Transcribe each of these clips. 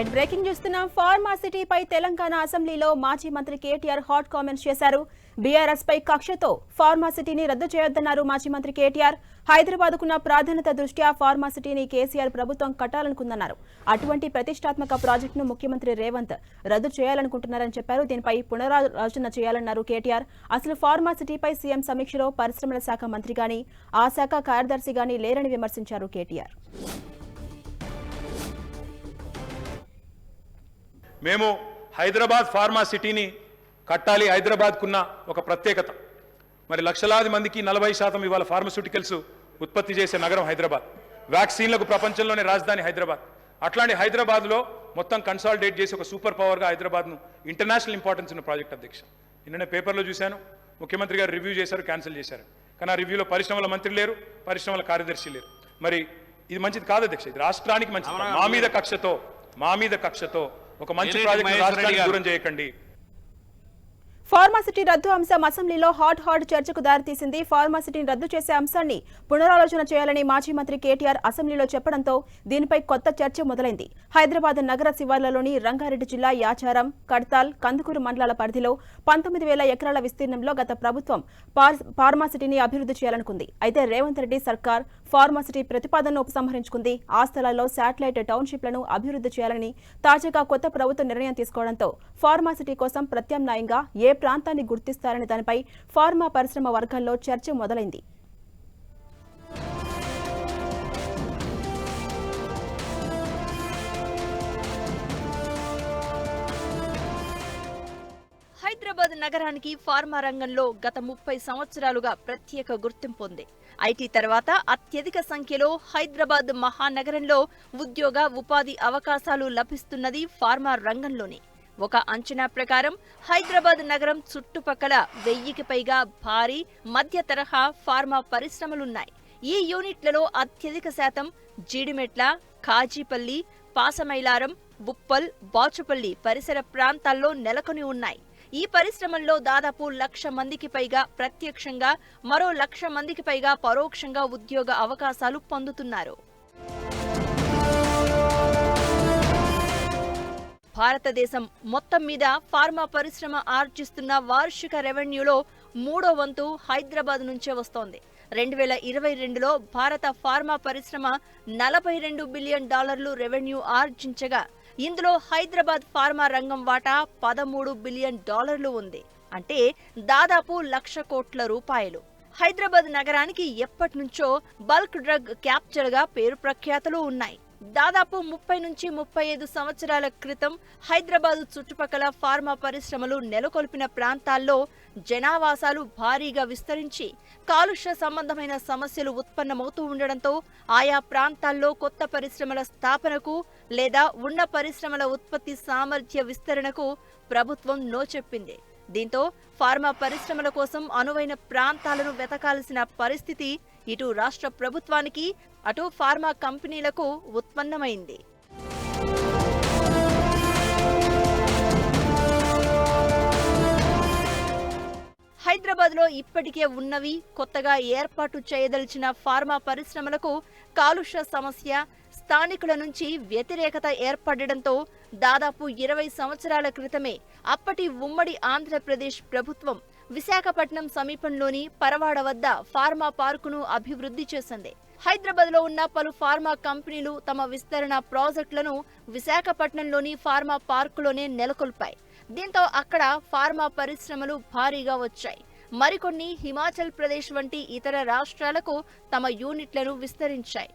Right breaking చూస్తున్నాం. ఫార్మాసిటీపై తెలంగాణ అసెంబ్లీలో మాజీ మంత్రి కేటీఆర్ హాట్ కామెంట్స్ చేశారు. బీఆర్ఎస్ పై కక్షతో ఫార్మాసిటీని రద్దు చేయొద్దన్నారు మాజీ మంత్రి కేటీఆర్. హైదరాబాద్కున్న ప్రాధాన్యత దృష్ట్యా ఫార్మాసిటీని కేసీఆర్ ప్రభుత్వం కట్టాలనుకుందన్నారు. అటువంటి ప్రతిష్టాత్మక ప్రాజెక్టును ముఖ్యమంత్రి రేవంత్ రద్దు చేయాలనుకుంటున్నారని చెప్పారు. దీనిపై పునరాలోచన చేయాలన్నారు కేటీఆర్. అసలు ఫార్మాసిటీపై సీఎం సమీక్షలో పరిశ్రమల శాఖ మంత్రి గాని ఆ శాఖ కార్యదర్శి గాని లేరని విమర్శించారు కేటీఆర్. మేము హైదరాబాద్ ఫార్మా సిటీని కట్టాలి. హైదరాబాద్కున్న ఒక ప్రత్యేకత, మరి లక్షలాది మందికి 40% ఇవాళ ఫార్మస్యూటికల్స్ ఉత్పత్తి చేసే నగరం హైదరాబాద్. వ్యాక్సిన్లకు ప్రపంచంలోనే రాజధాని హైదరాబాద్. అట్లాంటి హైదరాబాద్లో మొత్తం కన్సాలిడేట్ చేసి ఒక సూపర్ పవర్గా హైదరాబాద్ను ఇంటర్నేషనల్ ఇంపార్టెన్స్ ఉన్న ప్రాజెక్ట్ అధ్యక్ష. నిన్ననే పేపర్లో చూశాను, ముఖ్యమంత్రి గారు రివ్యూ చేశారు, క్యాన్సిల్ చేశారు. కానీ ఆ రివ్యూలో పరిశ్రమల మంత్రి లేరు, పరిశ్రమల కార్యదర్శి లేరు. మరి ఇది మంచిది కాదు అధ్యక్ష, ఇది రాష్ట్రానికి మంచిది. మా మీద కక్షతో ఒక మంచి ప్రాజెక్ట్ రాష్ట్రానికి దూరం చేయకండి. ఫార్మాసిటీ రద్దు అంశం అసెంబ్లీలో హాట్ చర్చకు దారితీసింది. ఫార్మాసిటీని రద్దు చేసే అంశాన్ని పునరాలోచన చేయాలని మాజీ మంత్రి కేటీఆర్ అసెంబ్లీలో చెప్పడంతో దీనిపై కొత్త చర్చ మొదలైంది. హైదరాబాద్ నగర శివార్లలోని రంగారెడ్డి జిల్లా యాచారం, కడ్తాల్, కందుకూరు మండలాల పరిధిలో 19,000 ఎకరాల విస్తీర్ణంలో గత ప్రభుత్వం ఫార్మాసిటీని అభివృద్ధి చేయాలనుకుంది. అయితే రేవంత్ రెడ్డి సర్కార్ ఫార్మాసిటీ ప్రతిపాదనను ఉపసంహరించుకుంది. ఆ స్థలాల్లో శాటిలైట్ టౌన్షిప్లను అభివృద్ధి చేయాలని తాజాగా కొత్త ప్రభుత్వం నిర్ణయం తీసుకోవడంతో ఫార్మాసిటీ కోసం ప్రత్యామ్నాయంగా ఏ ప్రాంతాన్ని గుర్తిస్తారని దానిపై ఫార్మా పరిశ్రమ వర్గాల్లో చర్చ మొదలైంది. హైదరాబాద్ నగరానికి ఫార్మా రంగంలో గత 30 సంవత్సరాలుగా ప్రత్యేక గుర్తింపు ఉంది. ఐటీ తర్వాత అత్యధిక సంఖ్యలో హైదరాబాద్ మహానగరంలో ఉద్యోగ ఉపాధి అవకాశాలు లభిస్తున్నది ఫార్మా రంగంలోనే. ఒక అంచనా ప్రకారం హైదరాబాద్ నగరం చుట్టుపక్కల 1000కి పైగా భారీ మధ్య తరహా ఫార్మా పరిశ్రమలున్నాయి. ఈ యూనిట్లలో అత్యధిక శాతం జీడిమెట్ల, కాజీపల్లి, పాసమైలారం, బుప్పల్, బాచుపల్లి పరిసర ప్రాంతాల్లో నెలకొని ఉన్నాయి. ఈ పరిశ్రమల్లో దాదాపు 1,00,000 మందికి పైగా ప్రత్యక్షంగా, మరో 1,00,000 మందికి పైగా పరోక్షంగా ఉద్యోగ అవకాశాలు పొందుతున్నారు. భారతదేశం మొత్తం మీద ఫార్మా పరిశ్రమ ఆర్జిస్తున్న వార్షిక రెవెన్యూలో 3వ వంతు హైదరాబాద్ నుంచే వస్తోంది. 2022లో భారత ఫార్మా పరిశ్రమ $42 బిలియన్ రెవెన్యూ ఆర్జించగా ఇందులో హైదరాబాద్ ఫార్మా రంగం వాటా $13 బిలియన్ ఉంది. అంటే దాదాపు 1,00,000 కోట్ల రూపాయలు. హైదరాబాద్ నగరానికి ఎప్పటి నుంచో బల్క్ డ్రగ్ క్యాప్చర్ గా పేరు ప్రఖ్యాతులు ఉన్నాయి. దాదాపు 30 నుంచి 35 సంవత్సరాల క్రితం హైదరాబాద్ చుట్టుపక్కల ఫార్మా పరిశ్రమలు నెలకొల్పిన ప్రాంతాల్లో జనావాసాలు భారీగా విస్తరించి కాలుష్య సంబంధమైన సమస్యలు ఉత్పన్నమవుతూ ఉండడంతో ఆయా ప్రాంతాల్లో కొత్త పరిశ్రమల స్థాపనకు లేదా ఉన్న పరిశ్రమల ఉత్పత్తి సామర్థ్య విస్తరణకు ప్రభుత్వం నో చెప్పింది. దీంతో ఫార్మా పరిశ్రమల కోసం అనువైన ప్రాంతాలను వెతకాల్సిన పరిస్థితి ఇటు రాష్ట్ర ప్రభుత్వానికి, అటు ఫార్మా కంపెనీలకు ఉత్పన్నమైంది. హైదరాబాద్లో ఇప్పటికే ఉన్నవి, కొత్తగా ఏర్పాటు చేయదలిచిన ఫార్మా పరిశ్రమలకు కాలుష్య సమస్య, స్థానికుల నుంచి వ్యతిరేకత ఏర్పడడంతో దాదాపు 20 సంవత్సరాల క్రితమే అప్పటి ఉమ్మడి ఆంధ్రప్రదేశ్ ప్రభుత్వం విశాఖపట్నం సమీపంలోని పరవాడ వద్ద ఫార్మా పార్కును అభివృద్ధి చేసింది. హైదరాబాద్లో ఉన్న పలు ఫార్మా కంపెనీలు తమ విస్తరణ ప్రాజెక్టులను విశాఖపట్నంలోని ఫార్మా పార్కులోనే నెలకొల్పాయి. దీంతో అక్కడ ఫార్మా పరిశ్రమలు భారీగా వచ్చాయి. మరికొన్ని హిమాచల్ ప్రదేశ్ వంటి ఇతర రాష్ట్రాలకు తమ యూనిట్లను విస్తరించాయి.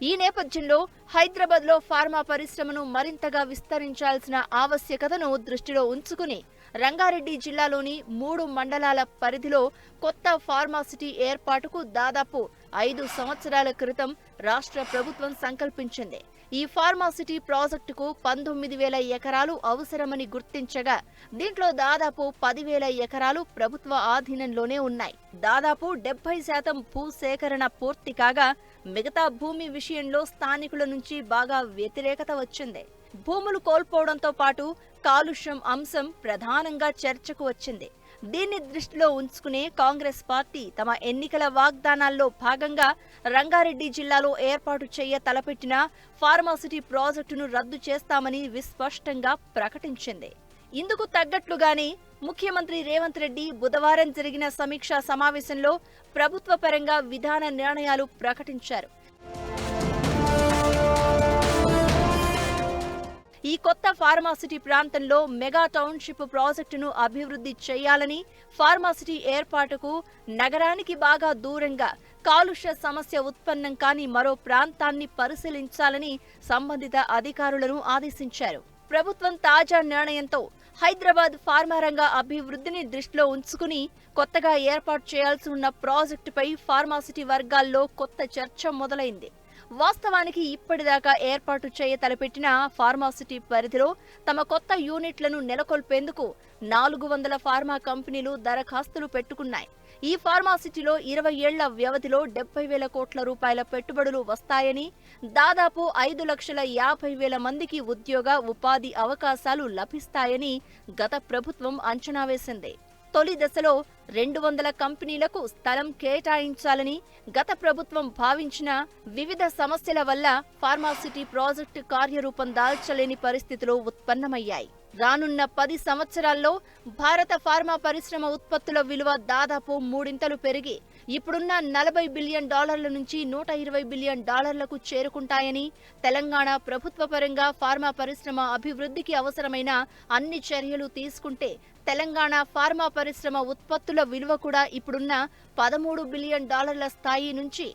ఈ నేపథ్యంలో హైదరాబాద్లో ఫార్మా పరిశ్రమను మరింతగా విస్తరించాల్సిన ఆవశ్యకతను దృష్టిలో ఉంచుకుని రంగారెడ్డి జిల్లాలోని 3 మండలాల పరిధిలో కొత్త ఫార్మాసిటీ ఏర్పాటుకు దాదాపు 5 సంవత్సరాల క్రితం రాష్ట్ర ప్రభుత్వం సంకల్పించింది. ఈ ఫార్మాసిటీ ప్రాజెక్టుకు 19,000 ఎకరాలు అవసరమని గుర్తించగా దీంట్లో దాదాపు 10,000 ఎకరాలు ప్రభుత్వ ఆధీనంలోనే ఉన్నాయి. దాదాపు 70% భూసేకరణ పూర్తి కాగా మిగతా భూమి విషయంలో స్థానికుల నుంచి బాగా వ్యతిరేకత వచ్చింది. భూములు కోల్పోవడంతో పాటు కాలుష్యం అంశం ప్రధానంగా చర్చకు వచ్చింది. దీన్ని దృష్టిలో ఉంచుకునే కాంగ్రెస్ పార్టీ తమ ఎన్నికల వాగ్దానాల్లో భాగంగా రంగారెడ్డి జిల్లాలో ఏర్పాటు చేయ తలపెట్టిన ఫార్మాసిటీ ప్రాజెక్టును రద్దు చేస్తామని విస్పష్టంగా ప్రకటించింది. ఇందుకు తగ్గట్లుగానే ముఖ్యమంత్రి రేవంత్ రెడ్డి బుధవారం జరిగిన సమీక్షా సమావేశంలో ప్రభుత్వ పరంగా విధాన నిర్ణయాలు ప్రకటించారు. ఈ కొత్త ఫార్మాసిటీ ప్రాంతంలో మెగా టౌన్షిప్ ప్రాజెక్టును అభివృద్ధి చేయాలని, ఫార్మాసిటీ ఏర్పాటుకు నగరానికి బాగా దూరంగా కాలుష్య సమస్య ఉత్పన్నం కాని మరో ప్రాంతాన్ని పరిశీలించాలని సంబంధిత అధికారులను ఆదేశించారు. ప్రభుత్వం తాజా నిర్ణయంతో హైదరాబాద్ ఫార్మా రంగ అభివృద్ధిని దృష్టిలో ఉంచుకుని కొత్తగా ఏర్పాటు చేయాల్సి ఉన్న ప్రాజెక్టుపై ఫార్మాసిటీ వర్గాల్లో కొత్త చర్చ మొదలైంది. వాస్తవానికి ఇప్పటిదాకా ఏర్పాటు చేయ తలపెట్టిన ఫార్మాసిటీ పరిధిలో తమ కొత్త యూనిట్లను నెలకొల్పేందుకు 400 ఫార్మా కంపెనీలు దరఖాస్తులు పెట్టుకున్నాయి. ఈ ఫార్మాసిటీలో 20 ఏళ్ల వ్యవధిలో 70,000 కోట్ల రూపాయల పెట్టుబడులు వస్తాయని, దాదాపు 5,50,000 మందికి ఉద్యోగ ఉపాధి అవకాశాలు లభిస్తాయని గత ప్రభుత్వం అంచనా వేసింది. తొలి దశలో 200 కంపెనీలకు స్థలం కేటాయించాలని గత ప్రభుత్వం భావించిన వివిధ సమస్యల వల్ల ఫార్మాసిటీ ప్రాజెక్టు కార్యరూపం దాల్చలేని పరిస్థితులు ఉత్పన్నమయ్యాయి. రానున్న 10 సంవత్సరాల్లో భారత ఫార్మా పరిశ్రమ ఉత్పత్తుల విలువ దాదాపు 3 పెరిగి ఇప్పుడున్న $40 బిలియన్ నుంచి $120 బిలియన్ చేరుకుంటాయని, తెలంగాణ ప్రభుత్వ పరంగా ఫార్మా పరిశ్రమ అభివృద్ధికి అవసరమైన అన్ని చర్యలు తీసుకుంటే తెలంగాణ ఫార్మా పరిశ్రమ ఉత్పత్తుల విలువ కూడా ఇప్పుడున్న $13 బిలియన్ స్థాయి నుంచి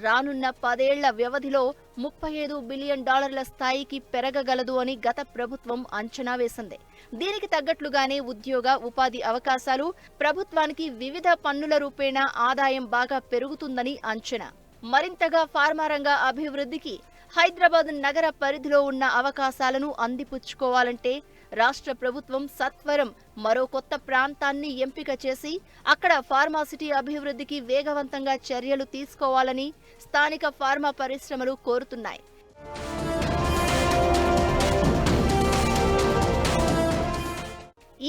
రానున్న 10 ఏళ్ల వ్యవధిలో $35 బిలియన్ స్థాయికి పెరగగలదు అని గత ప్రభుత్వం అంచనా వేసింది. దీనికి తగ్గట్లుగానే ఉద్యోగ ఉపాధి అవకాశాలు, ప్రభుత్వానికి వివిధ పన్నుల రూపేణా ఆదాయం బాగా పెరుగుతుందని అంచనా. మరింతగా ఫార్మా రంగ అభివృద్ధికి హైదరాబాద్ నగర పరిధిలో ఉన్న అవకాశాలను అందిపుచ్చుకోవాలంటే రాష్ట్ర ప్రభుత్వం సత్వరం మరో కొత్త ప్రాంతాన్ని ఎంపిక చేసి అక్కడ ఫార్మాసిటీ అభివృద్ధికి వేగవంతంగా చర్యలు తీసుకోవాలని స్థానిక ఫార్మా పరిశ్రమలు కోరుతున్నాయి.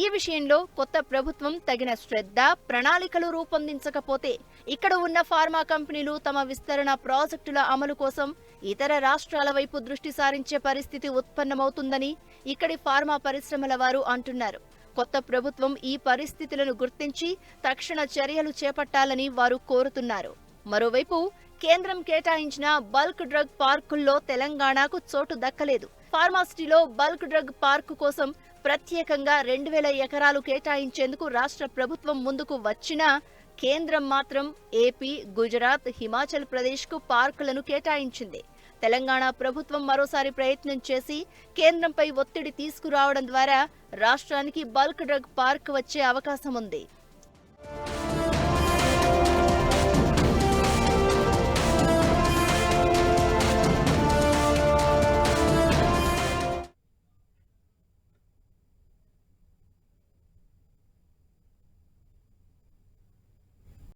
ఈ విషయంలో కొత్త ప్రభుత్వం తగిన శ్రద్ధ, ప్రణాళికలు రూపొందించకపోతే ఇక్కడ ఉన్న ఫార్మా కంపెనీలు తమ విస్తరణ ప్రాజెక్టుల అమలు కోసం ఇతర రాష్ట్రాల వైపు దృష్టి సారించే పరిస్థితి ఉత్పన్నమవుతుందని ఇక్కడి ఫార్మా పరిశ్రమల వారు అంటున్నారు. కొత్త ప్రభుత్వం ఈ పరిస్థితులను గుర్తించి తక్షణ చర్యలు చేపట్టాలని వారు కోరుతున్నారు. మరోవైపు కేంద్రం కేటాయించిన బల్క్ డ్రగ్ పార్కుల్లో తెలంగాణకు చోటు దక్కలేదు. ఫార్మాసిటీలో బల్క్ డ్రగ్ పార్కు కోసం ప్రత్యేకంగా 2,000 ఎకరాలు కేటాయించేందుకు రాష్ట్ర ప్రభుత్వం ముందుకు వచ్చినా కేంద్రం మాత్రం ఏపీ, గుజరాత్, హిమాచల్ ప్రదేశ్కు పార్కులను కేటాయించింది. తెలంగాణ ప్రభుత్వం మరోసారి ప్రయత్నం చేసి కేంద్రంపై ఒత్తిడి తీసుకురావడం ద్వారా రాష్ట్రానికి బల్క్ డ్రగ్ పార్క్ వచ్చే అవకాశం ఉంది.